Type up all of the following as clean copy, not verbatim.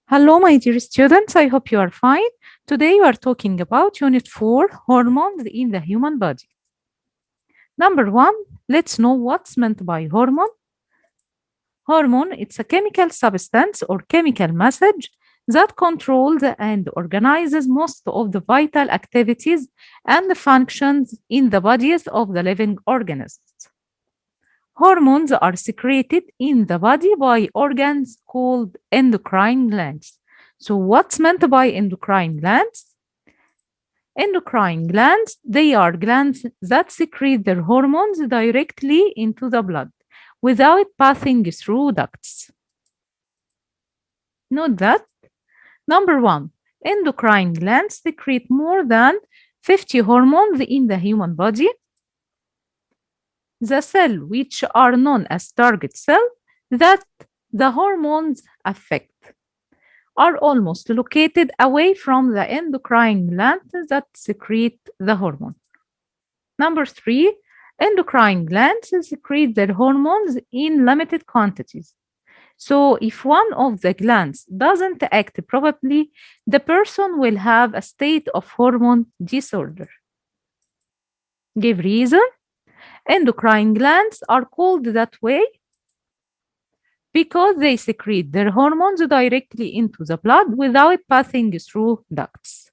Hello, my dear students. I hope you are fine. Today we are talking about Unit 4, hormones in the human body. Number 1, let's know what's meant by hormone. Hormone, it's a chemical substance or chemical message that controls and organizes most of the vital activities and functions in the bodies of the living organisms. Hormones are secreted in the body by organs called endocrine glands. So, what's meant by endocrine glands? Endocrine glands, they are glands that secrete their hormones directly into the blood without passing through ducts. Note that. Number 1, endocrine glands secrete more than 50 hormones in the human body. The cell which are known as target cell that the hormones affect are almost located away from the endocrine gland that secrete the hormone. Number 3, endocrine glands secrete their hormones in limited quantities. So if one of the glands doesn't act properly, the person will have a state of hormone disorder. Give reason. Endocrine glands are called that way because they secrete their hormones directly into the blood without passing through ducts.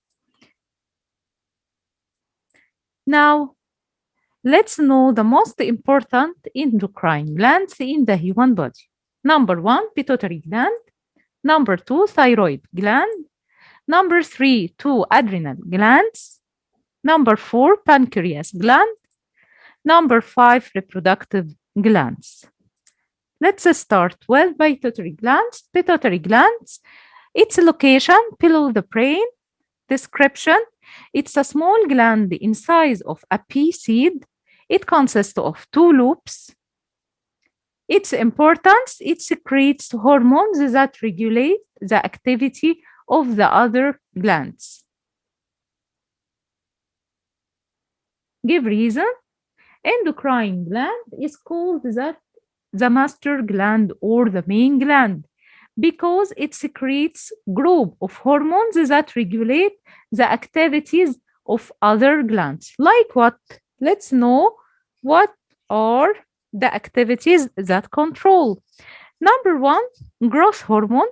Now, let's know the most important endocrine glands in the human body. Number 1, pituitary gland. Number 2, thyroid gland. Number 3, 2 adrenal glands. Number 4, pancreas gland. Number 5, reproductive glands. Let's start with pituitary glands. Pituitary glands, its location below the brain. Description, it's a small gland in size of a pea seed. It consists of 2 lobes. Its importance, it secretes hormones that regulate the activity of the other glands. Give reason. Endocrine gland is called the master gland or the main gland because it secretes group of hormones that regulate the activities of other glands. Like what? Let's know what are the activities that control. Number 1, growth hormone.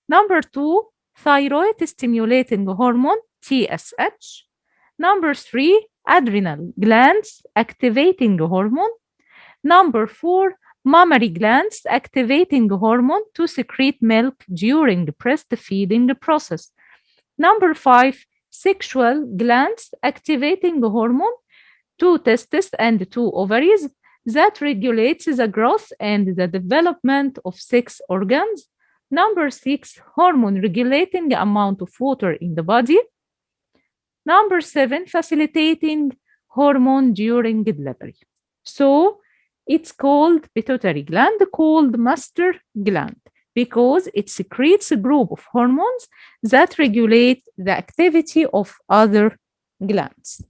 Number 2, thyroid stimulating hormone, TSH. Number 3, adrenal glands activating hormone. Number 4, mammary glands activating hormone to secrete milk during the breastfeeding process. Number 5, sexual glands activating hormone, 2 testes and 2 ovaries that regulates the growth and the development of sex organs. Number 6, hormone regulating the amount of water in the body. Number 7, facilitating hormone during delivery. So it's called pituitary gland, called master gland, because it secretes a group of hormones that regulate the activity of other glands.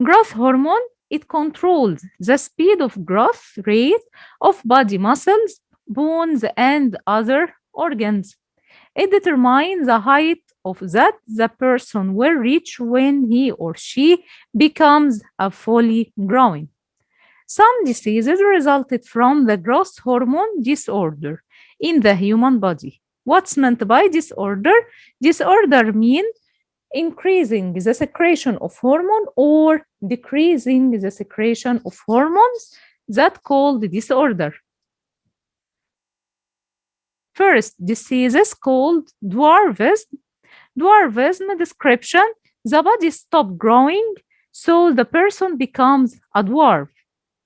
Growth hormone, it controls the speed of growth rate of body muscles, bones, and other organs. It determines the height of that the person will reach when he or she becomes a fully grown. Some diseases resulted from the growth hormone disorder in the human body. What's meant by disorder? Disorder means increasing the secretion of hormone or decreasing the secretion of hormones. That called disorder. First, diseases called dwarfism. Dwarfism description, the body stops growing, so the person becomes a dwarf.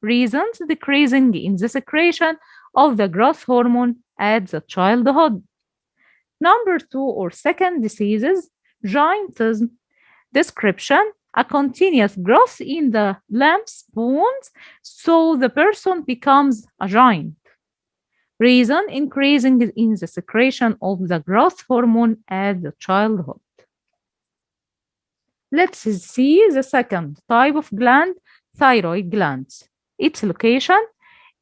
Reasons, decreasing in the secretion of the growth hormone at the childhood. Number 2 or second diseases, giantism. Description, a continuous growth in the limbs, bones, so the person becomes a giant. Reason, increasing in the secretion of the growth hormone at the childhood. Let's see the second type of gland, thyroid glands. Its location,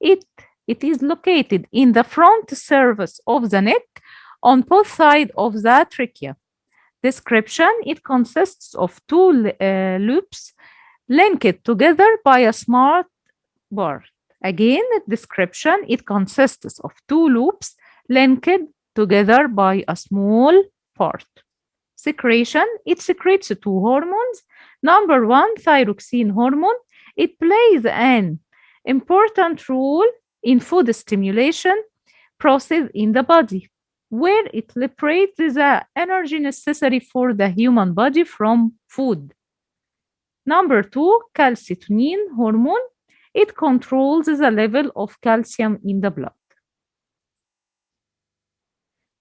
it, it is located in the front surface of the neck on both sides of the trachea. Description, it consists of two loops linked together by a smart bar. Again, description, it consists of two loops linked together by a small part. Secretion, it secretes two hormones. Number one, thyroxine hormone. It plays an important role in food stimulation process in the body, where it liberates the energy necessary for the human body from food. Number two, calcitonin hormone. It controls the level of calcium in the blood.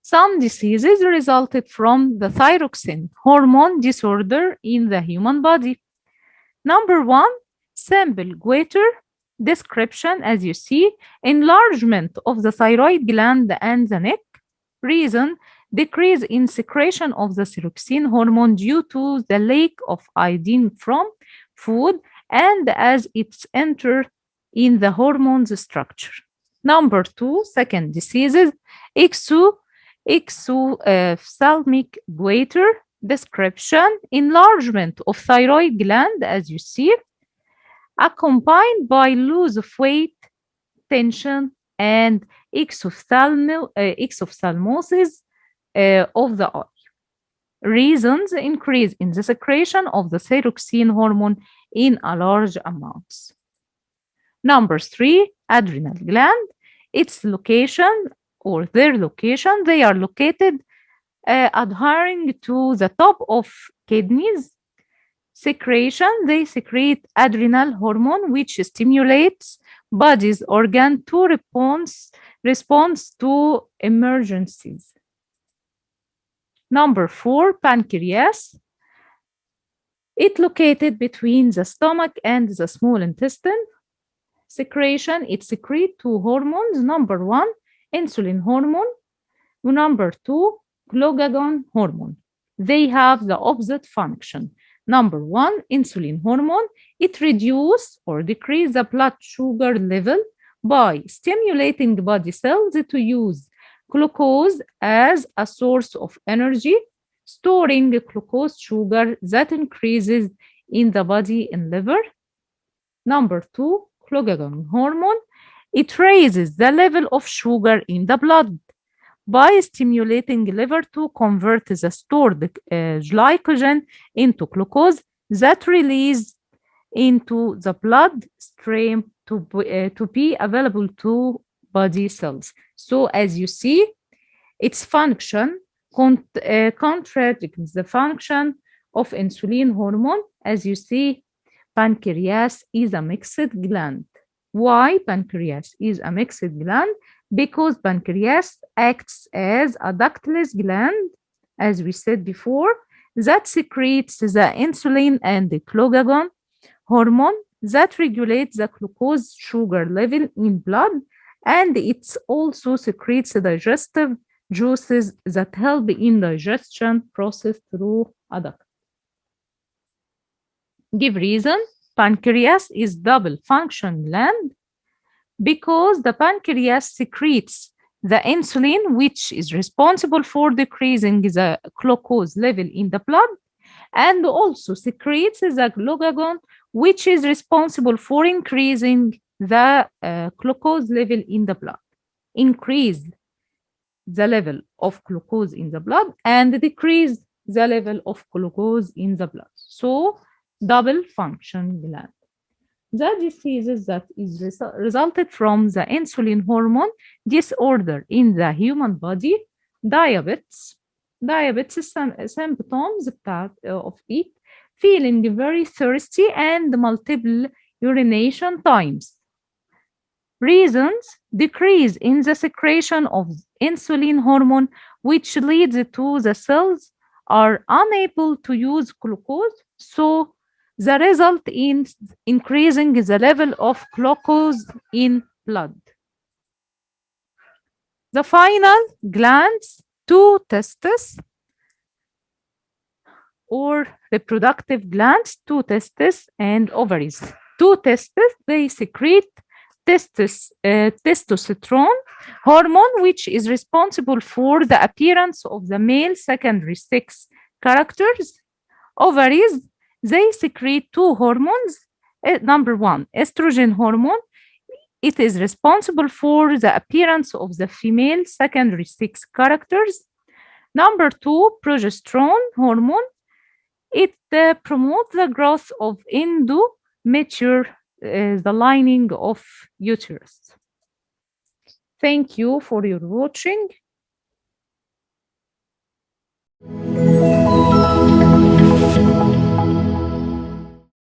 Some diseases resulted from the thyroxine hormone disorder in the human body. Number one, simple goiter. Description, as you see, enlargement of the thyroid gland and the neck. Reason, decrease in secretion of the thyroxine hormone due to the lack of iodine from food and as it's entered in the hormone's structure. Number two, second diseases, exophthalmic goiter. Description, enlargement of thyroid gland, as you see, accompanied by loss of weight, tension, and exophthalmosis of the eye. Reasons, increase in the secretion of the thyroxine hormone in a large amounts. Number three, adrenal gland. Its location or their location, they are located adhering to the top of kidneys. Secretion, they secrete adrenal hormone, which stimulates body's organ to response to emergencies. Number four, pancreas. It located between the stomach and the small intestine. Secretion, it secretes two hormones. Number one, insulin hormone. Number two, glucagon hormone. They have the opposite function. Number one, insulin hormone. It reduces or decreases the blood sugar level by stimulating body cells to use glucose as a source of energy, storing glucose sugar that increases in the body and liver. Number two, glucagon hormone. It raises the level of sugar in the blood by stimulating liver to convert the stored glycogen into glucose that release into the blood stream to be available to body cells. So as you see, its function contradicts the function of insulin hormone. As you see, pancreas is a mixed gland. Why pancreas is a mixed gland? Because pancreas acts as a ductless gland, as we said before, that secretes the insulin and the glucagon hormone that regulates the glucose sugar level in blood, and it also secretes digestive juices that help in digestion process through a duct. Give reason, pancreas is double function gland because the pancreas secretes the insulin, which is responsible for decreasing the glucose level in the blood, and also secretes the glucagon, which is responsible for increasing the glucose level in the blood. Increase the level of glucose in the blood and decrease the level of glucose in the blood. So, double function gland. The diseases that is resulted from the insulin hormone disorder in the human body, diabetes. Diabetes symptoms of it, feeling very thirsty and multiple urination times. Reasons, decrease in the secretion of insulin hormone, which leads to the cells are unable to use glucose, so the result in increasing the level of glucose in blood. The final glands, two testes. or reproductive glands, two testes and ovaries. Two testes, they secrete testosterone hormone, which is responsible for the appearance of the male secondary sex characters. Ovaries, they secrete two hormones. Number one, estrogen hormone. It is responsible for the appearance of the female secondary sex characters. Number two, progesterone hormone. It promotes the growth of endometrium, the lining of uterus. Thank you for your watching.